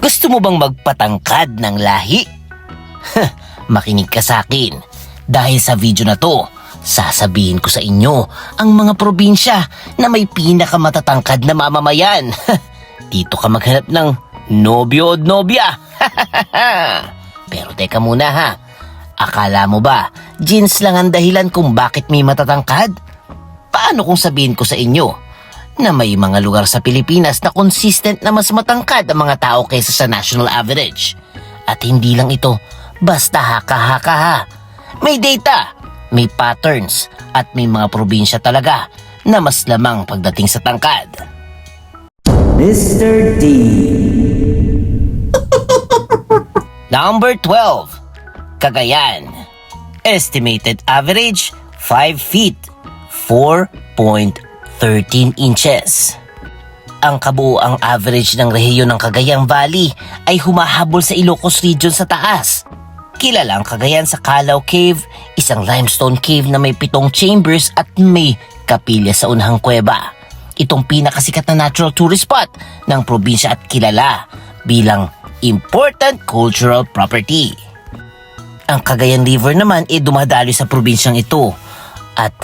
Gusto mo bang magpatangkad ng lahi? Makinig ka sa akin. Dahil sa video na to, sasabihin ko sa inyo ang mga probinsya na may pinakamatatangkad na mamamayan. Dito ka maghanap ng nobyo o nobya. Pero teka muna ha. Akala mo ba, jeans lang ang dahilan kung bakit may matatangkad? Paano kung sabihin ko sa inyo na may mga lugar sa Pilipinas na consistent na mas matangkad ang mga tao kaysa sa national average? At hindi lang ito, basta haka-haka ha. May data, may patterns, at may mga probinsya talaga na mas lamang pagdating sa tangkad. Mr. D. Number 12, Cagayan. Estimated average 5 feet, 4.13 inches. Ang kabuoang average ng rehiyon ng Cagayan Valley ay humahabol sa Ilocos Region sa taas. Kilala ang Cagayan sa Calao Cave, isang limestone cave na may 7 chambers at may kapilya sa unahang kuweba. Itong pinakasikat na natural tourist spot ng probinsya at kilala bilang important cultural property. Ang Cagayan River naman ay dumadaloy sa probinsyang ito at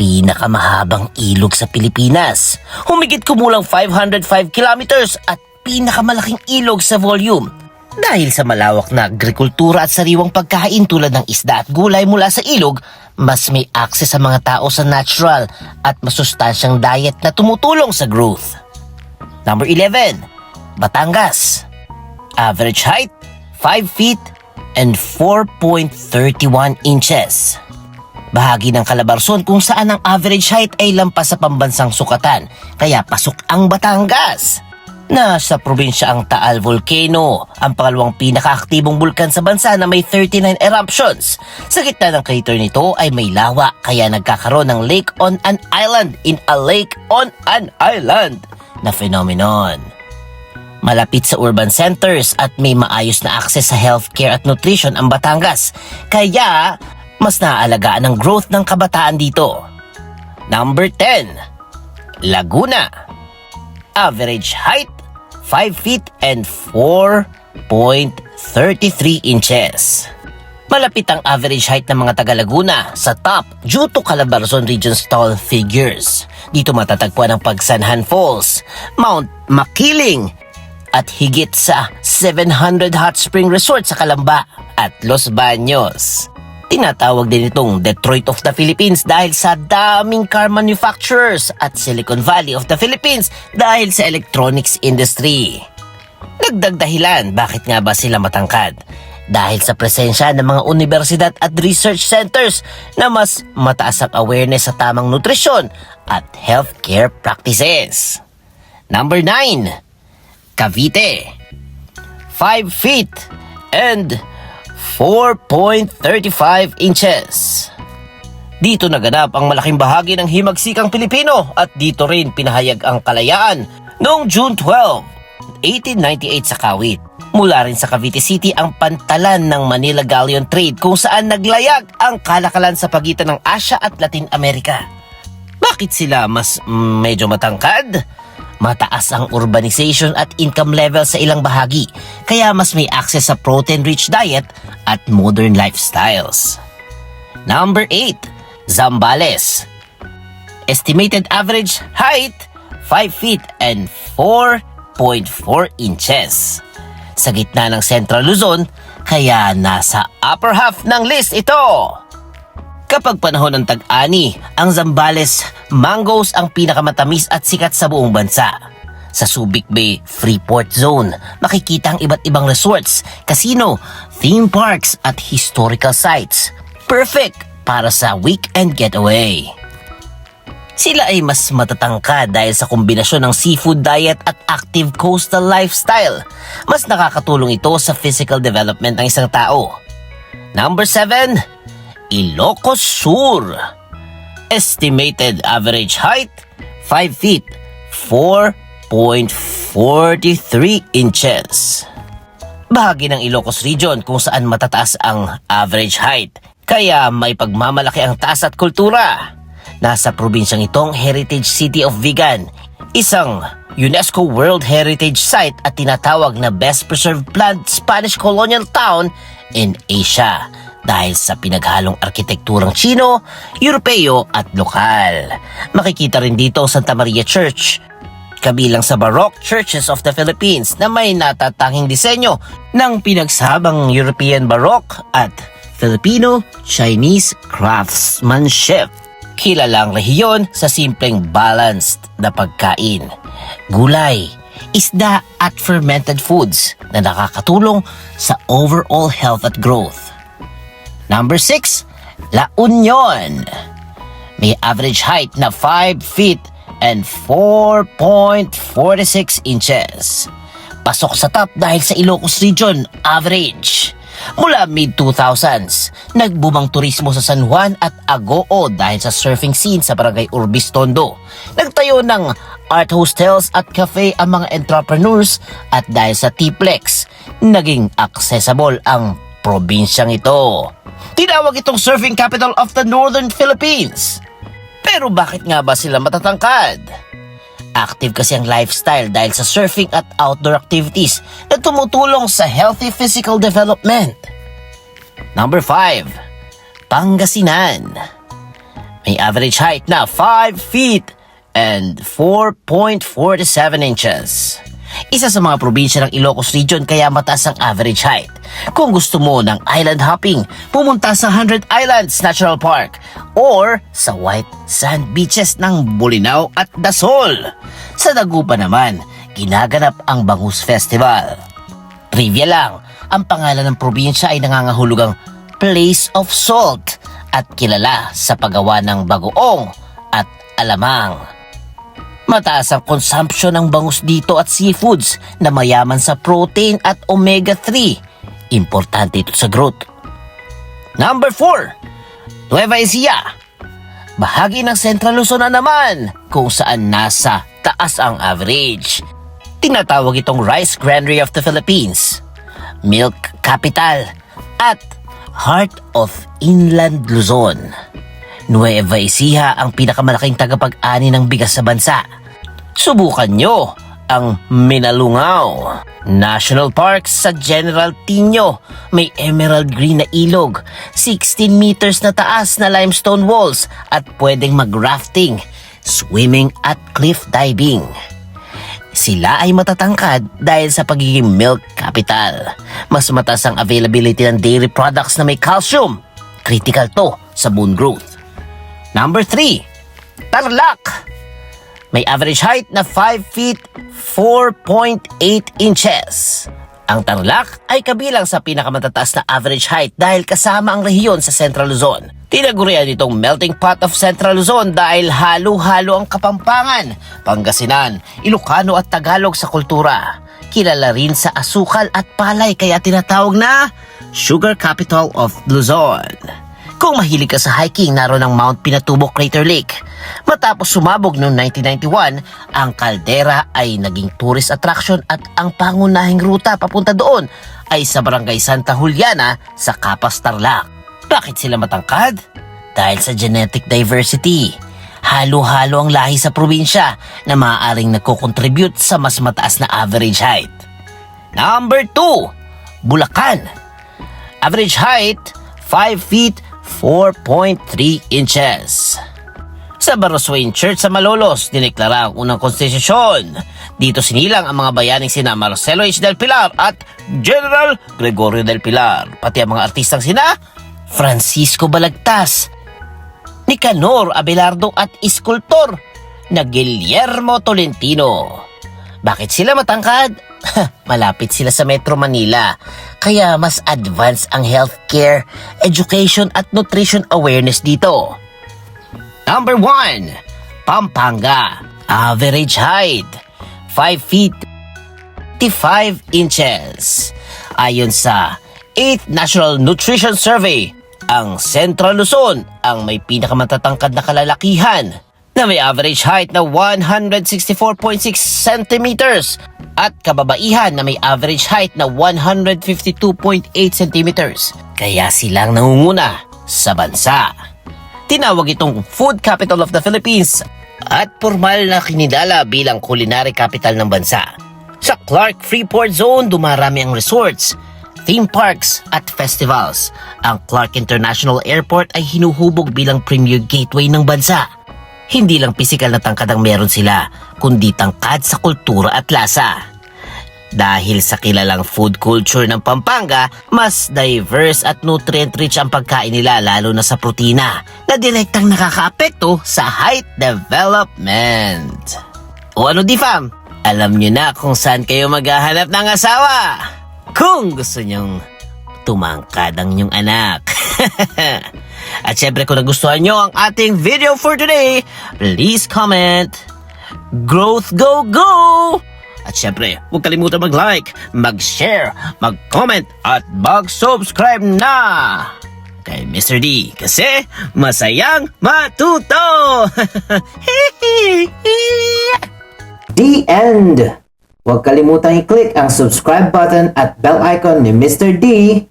pinakamahabang ilog sa Pilipinas. Humigit kumulang 505 kilometers at pinakamalaking ilog sa volume. Dahil sa malawak na agrikultura at sariwang pagkain tulad ng isda at gulay mula sa ilog, mas may access sa mga tao sa natural at masustansyang diet na tumutulong sa growth. Number 11, Batangas. Average height, 5 feet and 4.31 inches. Bahagi ng Calabarzon kung saan ang average height ay lampas sa pambansang sukatan, kaya pasok ang Batangas. Nasa probinsya ang Taal Volcano, ang pangalawang pinakaaktibong bulkan sa bansa na may 39 eruptions. Sa gitna ng crater nito ay may lawa, kaya nagkakaroon ng lake on an island in a lake on an island na phenomenon. Malapit sa urban centers at may maayos na access sa healthcare at nutrition ang Batangas, kaya mas naaalagaan ang growth ng kabataan dito. Number 10, Laguna. Average height, 5 feet and 4.33 inches. Malapit ang average height ng mga taga-Laguna sa top due to Calabarzon Region's tall figures. Dito matatagpuan ang Pagsanhan Falls, Mount Makiling, at higit sa 700 hot spring resort sa Calamba at Los Baños. Tinatawag din itong Detroit of the Philippines dahil sa daming car manufacturers at Silicon Valley of the Philippines dahil sa electronics industry. Nagdag dahilan bakit nga ba sila matangkad? Dahil sa presensya ng mga universidad at research centers na mas mataas ang awareness sa tamang nutrisyon at healthcare practices. Number 9, Cavite. 5 feet and 4.35 inches. Dito naganap ang malaking bahagi ng himagsikang Pilipino at dito rin pinahayag ang kalayaan noong June 12, 1898 sa Kawit. Mula rin sa Cavite City ang pantalan ng Manila Galleon Trade kung saan naglayag ang kalakalan sa pagitan ng Asia at Latin America. Bakit sila mas medyo matangkad? Mataas ang urbanization at income level sa ilang bahagi, kaya mas may access sa protein-rich diet at modern lifestyles. Number 8, Zambales. Estimated average height, 5 feet and 4.4 inches. Sa gitna ng Central Luzon, kaya nasa upper half ng list ito. Kapag panahon ng tag-ani, ang Zambales mangoes ang pinakamatamis at sikat sa buong bansa. Sa Subic Bay Freeport Zone, makikita ang iba't ibang resorts, casino, theme parks at historical sites. Perfect para sa weekend getaway. Sila ay mas matatangkad dahil sa kombinasyon ng seafood diet at active coastal lifestyle. Mas nakakatulong ito sa physical development ng isang tao. Number 7, Ilocos Sur. Estimated average height, 5 feet, 4.43 inches. Bahagi ng Ilocos Region kung saan matataas ang average height, kaya may pagmamalaki ang taas at kultura. Nasa probinsyang itong Heritage City of Vigan, isang UNESCO World Heritage Site at tinatawag na Best Preserved Planned Spanish Colonial Town in Asia dahil sa pinaghalong arkitekturang Chino, Europeo at lokal. Makikita rin dito ang Santa Maria Church, kabilang sa Baroque Churches of the Philippines na may natatanging disenyo ng pinagsabang European Baroque at Filipino-Chinese craftsmanship. Kilalang rehiyon sa simpleng balanced na pagkain, gulay, isda at fermented foods na nakakatulong sa overall health at growth. Number 6, La Union. May average height na 5 feet and 4.46 inches. Pasok sa top dahil sa Ilocos Region, average. Mula mid-2000s, nagbumang turismo sa San Juan at Agoo dahil sa surfing scene sa Barangay Urbis, Tondo. Nagtayo ng art hostels at cafe ang mga entrepreneurs at dahil sa T-Plex, naging accessible ang probinsyang ito. Tinawag itong surfing capital of the Northern Philippines. Pero bakit nga ba sila matatangkad? Active kasi ang lifestyle dahil sa surfing at outdoor activities na tumutulong sa healthy physical development. Number 5, Pangasinan. May average height na 5 feet and 4.47 inches. Isa sa mga probinsya ng Ilocos Region kaya mataas ang average height. Kung gusto mo ng island hopping, pumunta sa 100 Islands Natural Park or sa white sand beaches ng Bolinao at Dasol. Sa Dagupan naman, ginaganap ang Bangus Festival. Trivia lang, ang pangalan ng probinsya ay nangangahulugang Place of Salt at kilala sa paggawa ng bagoong at alamang. Mataas ang consumption ng bangus dito at seafoods na mayaman sa protein at omega-3. Importante ito sa growth. Number 4, Nueva Ecija. Bahagi ng Central Luzon na naman kung saan nasa taas ang average. Tinatawag itong Rice Granary of the Philippines, Milk Capital at Heart of Inland Luzon. Nueva Ecija ang pinakamalaking tagapag-ani ng bigas sa bansa. Subukan nyo ang Minalungaw National Park sa General Tino. May emerald green na ilog, 16 meters na taas na limestone walls at pwedeng mag-rafting, swimming at cliff diving. Sila ay matatangkad dahil sa pagiging milk capital. Mas mataas ang availability ng dairy products na may calcium. Critical to sa bone growth. Number 3, Tarlac. May average height na 5 feet 4.8 inches. Ang Tarlac ay kabilang sa pinakamatataas na average height dahil kasama ang rehiyon sa Central Luzon. Tinagurian itong melting pot of Central Luzon dahil halo-halo ang Kapampangan, Pangasinan, Ilocano at Tagalog sa kultura. Kilala rin sa asukal at palay kaya tinatawag na Sugar Capital of Luzon. Kung mahilig ka sa hiking, naroon ang Mount Pinatubo Crater Lake. Matapos sumabog noong 1991, ang kaldera ay naging tourist attraction at ang pangunahing ruta papunta doon ay sa Barangay Santa Juliana sa Capas, Tarlac. Bakit sila matangkad? Dahil sa genetic diversity. Halo-halo ang lahi sa probinsya na maaaring nagko-contribute sa mas mataas na average height. Number 2, Bulacan. Average height, 5 feet 4.3 inches. Sa Baroswain Church sa Malolos, dineklara ang unang konstitusyon. Dito sinilang ang mga bayaning sina Marcelo H. del Pilar at General Gregorio del Pilar, pati ang mga artistang sina Francisco Balagtas, Nicanor Abelardo at iskultor na Guillermo Tolentino. Bakit sila matangkad? Malapit sila sa Metro Manila, kaya mas advanced ang healthcare, education at nutrition awareness dito. Number 1, Pampanga. Average height, 5 feet 55 inches. Ayon sa 8th National Nutrition Survey, ang Central Luzon ang may pinakamatatangkad na kalalakihan na may average height na 164.6 centimeters at kababaihan na may average height na 152.8 centimeters. Kaya silang nangunguna sa bansa. Tinawag itong Food Capital of the Philippines at formal na kinilala bilang culinary capital ng bansa. Sa Clark Freeport Zone, dumarami ang resorts, theme parks at festivals. Ang Clark International Airport ay hinuhubog bilang premier gateway ng bansa. Hindi lang pisikal na tangkad ang meron sila, kundi tangkad sa kultura at lasa. Dahil sa kilalang food culture ng Pampanga, mas diverse at nutrient-rich ang pagkain nila lalo na sa protina na direktang nakakaapekto sa height development. O ano di fam? Alam nyo na kung saan kayo maghahanap ng asawa kung gusto nyong tumangkad ang inyong anak. At syempre kung nagustuhan nyo ang ating video for today, please comment. Growth go go! At syempre, huwag kalimutan mag-like, mag-share, mag-comment at mag-subscribe na kay Mr. D kasi masayang matuto! The end! Huwag kalimutan i-click ang subscribe button at bell icon ni Mr. D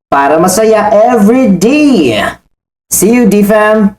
para masaya every day! See you, D-Fam!